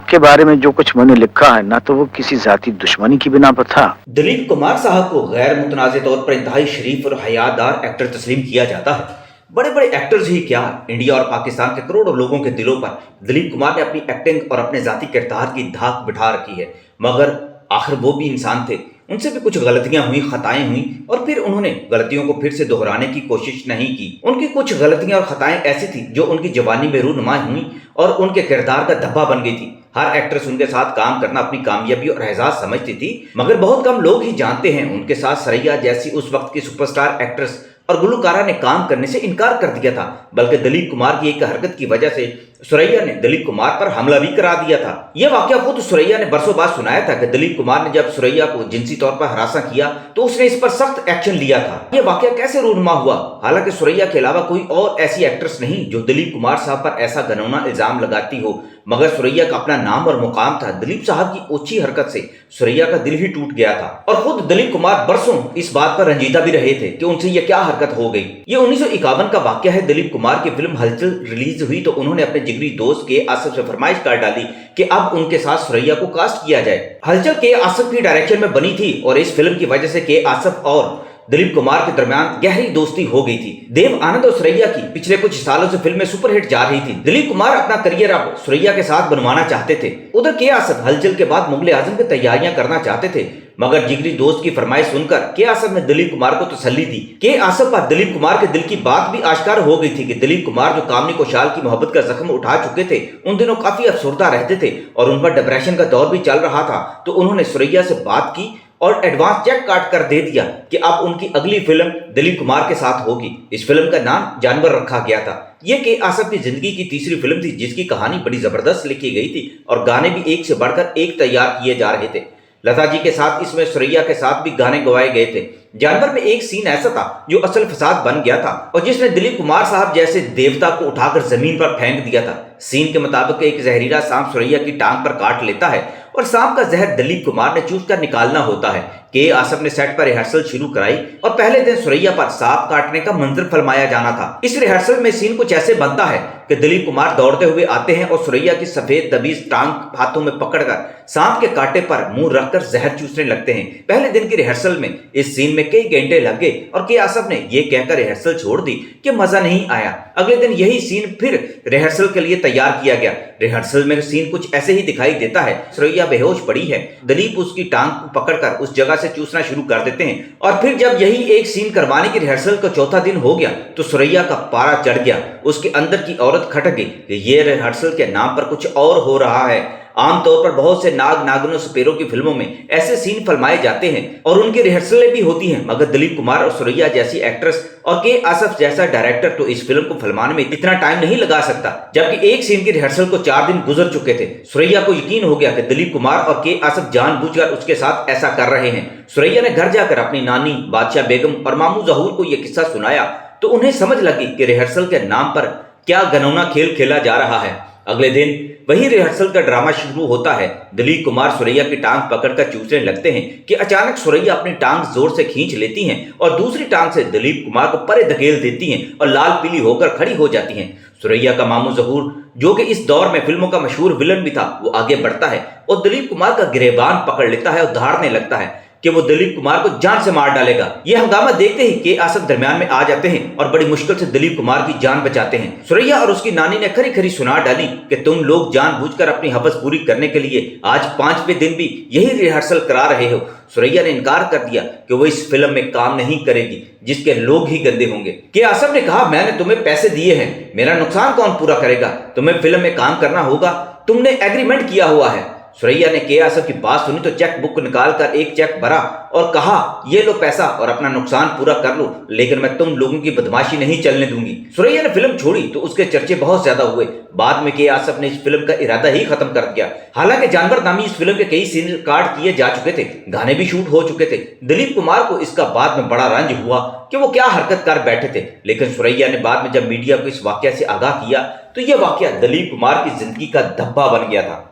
आपके बारे में जो कुछ मैंने लिखा है ना तो वो किसी जाती दुश्मनी की बिना पर था। दिलीप कुमार साहब को गैर मुतनाज़ तौर पर इंतहाई शरीफ और हयादार एक्टर तस्लीम किया जाता है। बड़े बड़े एक्टर्स ही क्या, इंडिया और पाकिस्तान के करोड़ों लोगों के दिलों पर दिलीप कुमार ने अपनी एक्टिंग और अपने जाती किरदार की धाक बिठा रखी है। मगर आखिर वो भी इंसान थे, उनसे भी कुछ गलतियां हुई, खताएं हुई और फिर उन्होंने गलतियों को फिर से दोहराने की कोशिश नहीं की। उनकी कुछ गलतियां और खताएं ऐसी थी जो उनकी जवानी में रूनुमा हुई और उनके किरदार का धब्बा बन गई थी। हर एक्ट्रेस उनके साथ काम करना अपनी कामयाबी और एजाज समझती थी, मगर बहुत कम लोग ही जानते हैं उनके साथ सरैया जैसी उस वक्त की सुपरस्टार एक्ट्रेस और गुलकारा ने काम करने से इनकार कर दिया था। बल्कि दिलीप कुमार की एक हरकत की वजह से सुरैया ने दिलीप कुमार पर हमला भी करा दिया था। यह वाकया खुद सुरैया ने बरसों बाद सुनाया था कि दिलीप कुमार ने जब सुरैया को जिनसी तौर पर हरासा किया तो उसने इस पर सख्त एक्शन लिया था। यह वाकया कैसे रूनुमा हुआ? हालांकि सुरैया के अलावा कोई और ऐसी एक्ट्रेस नहीं जो दिलीप कुमार साहब पर ऐसा घिनौना इल्जाम लगाती हो, मगर सुरैया का अपना नाम और मुकाम था। दिलीप साहब की ओछी हरकत से सुरैया का दिल ही टूट गया था और खुद दिलीप कुमार बरसों इस बात पर रंजीदा भी रहे थे कि उनसे यह क्या हरकत हो गई। ये 1951 का वाकया है। दिलीप कुमार की फिल्म हलचल रिलीज हुई तो उन्होंने अपने जिगरी दोस्त के आसिफ से फरमाइश कर डाली कि अब उनके साथ सुरैया को कास्ट किया जाए। हलचल के आसिफ की डायरेक्शन में बनी थी और इस फिल्म की वजह से के आसिफ और दिलीप कुमार के दरमियान गहरी दोस्ती हो गई थी। देव आनंद और सुरैया की पिछले कुछ सालों से फिल्में सुपरहिट जा रही थी। दिलीप कुमार अपना करियर अब सुरैया के साथ बनवाना चाहते थे। उधर के आसिफ हलचल के बाद मुगले आजम की तैयारियां करना चाहते थे, मगर जिगरी दोस्त की फरमाइश सुनकर के आसिफ ने दिलीप कुमार को तसल्ली दी। के आसिफ पर दिलीप कुमार के दिल की बात भी आश्कार हो गई थी कि दिलीप कुमार जो कामनी कौशाल की मोहब्बत का जख्म उठा चुके थे, उन दिनों काफी अफसरदा रहते थे और उन पर डिप्रेशन का दौर भी चल रहा था। तो उन्होंने सुरैया से बात की और एडवांस चेक काट कर दे दिया कि अब उनकी अगली फिल्म दिलीप कुमार के साथ होगी। इस फिल्म का नाम जानवर रखा गया था। यह के आसिफ की जिंदगी की तीसरी फिल्म थी जिसकी कहानी बड़ी जबरदस्त लिखी गई थी और गाने भी एक से बढ़कर एक तैयार किए जा रहे थे। लता जी के साथ इसमें सुरैया के साथ भी गाने गवाए गए थे। जानवर में एक सीन ऐसा था जो असल फसाद बन गया था और जिसने दिलीप कुमार साहब जैसे देवता को उठाकर जमीन पर फेंक दिया था। सीन के मुताबिक एक जहरीला सांप सुरैया की टांग पर काट लेता है और सांप का जहर दिलीप कुमार ने चूस कर निकालना होता है। के आसिफ ने सेट पर रिहर्सल शुरू कराई और पहले दिन सुरैया पर सांप काटने का मंजर फिल्माया जाना था। इस रिहर्सल में सीन कुछ ऐसे बनता है कि दिलीप कुमार दौड़ते हुए आते हैं और सुरैया की सफेद दबीज टांग हाथों में पकड़कर सांप के कांटे पर मुंह रखकर जहर चूसने लगते हैं। पहले दिन की रिहर्सल में इस सीन में कई घंटे लग गए और के आसिफ ने यह कहकर रिहर्सल छोड़ दी कि मजा नहीं आया। अगले दिन यही सीन फिर रिहर्सल के लिए तैयार किया गया। रिहर्सल में सीन कुछ ऐसे ही दिखाई देता है। सुरैया बेहोश पड़ी है, दिलीप उसकी टांग को पकड़कर उस जगह से चूसना शुरू कर देते हैं और फिर जब यही एक सीन करवाने की रिहर्सल का चौथा दिन हो गया तो सुरैया का पारा चढ़ गया। उसके अंदर की औरत खटक गई कि ये रिहर्सल के नाम पर कुछ और हो रहा है। आमतौर पर बहुत से नाग नागिनों सपेरों की फिल्मों में ऐसे सीन फिल्माए जाते हैं और उनकी रिहर्सलें भी होती हैं, मगर दिलीप कुमार और सुरैया जैसी एक्ट्रेस और के आसिफ जैसा डायरेक्टर तो इस फिल्म को फिल्माने में इतना टाइम नहीं लगा सकता। जबकि एक सीन की रिहर्सल को 4 दिन गुजर चुके थे। सुरैया को यकीन हो गया कि दिलीप कुमार और के आसिफ जानबूझकर उसके साथ ऐसा कर रहे हैं। सुरैया ने घर जाकर अपनी नानी बादशाह बेगम और मामू जहूर को यह किस्सा सुनाया तो उन्हें समझ लगी कि रिहर्सल के नाम पर क्या घिनौना खेल खेला जा रहा है। अगले दिन वही रिहर्सल का ड्रामा शुरू होता है। दिलीप कुमार सुरैया की टांग पकड़कर चूसने लगते हैं कि अचानक सुरैया अपनी टांग जोर से खींच लेती हैं और दूसरी टांग से दिलीप कुमार को परे धकेल देती हैं और लाल पीली होकर खड़ी हो जाती हैं। सुरैया का मामू जहूर, जो कि इस दौर में फिल्मों का मशहूर विलन भी था, वो आगे बढ़ता है और दिलीप कुमार का गिरेबान पकड़ लेता है और धाड़ने लगता है कि वो दिलीप कुमार को जान से मार डालेगा। यह हंगामा देखते ही के आसिफ दरमियान में आ जाते हैं और बड़ी मुश्किल से दिलीप कुमार की जान बचाते हैं। सुरैया और उसकी नानी ने खरी खरी सुना डाली कि तुम लोग जानबूझकर अपनी हवस पूरी करने के लिए आज 5वें दिन भी यही रिहर्सल करा रहे हो। सुरैया ने इनकार कर दिया कि वो इस फिल्म में काम नहीं करेगी जिसके लोग ही गंदे होंगे। के आसिफ ने कहा, मैंने तुम्हें पैसे दिए हैं, मेरा नुकसान कौन पूरा करेगा? तुम्हें फिल्म में काम करना होगा, तुमने एग्रीमेंट किया हुआ है। सुरैया ने के आसिफ की बात सुनी तो चेक बुक निकालकर एक चेक भरा और कहा, ये लो पैसा और अपना नुकसान पूरा कर लो, लेकिन मैं तुम लोगों की बदमाशी नहीं चलने दूंगी। सुरैया ने फिल्म छोड़ी तो उसके चर्चे बहुत ज्यादा हुए। बाद में के आसिफ ने इस फिल्म का इरादा ही खत्म कर दिया। हालांकि जानवर नामी इस फिल्म के कई सीन रिकॉर्ड किए जा चुके थे, गाने भी शूट हो चुके थे। दिलीप कुमार को इसका बाद में बड़ा रंज हुआ कि वो क्या हरकत कर बैठे थे, लेकिन सुरैया ने बाद में जब मीडिया को इस वाकया से आगाह किया तो यह वाकया दिलीप कुमार की जिंदगी का धब्बा बन गया था।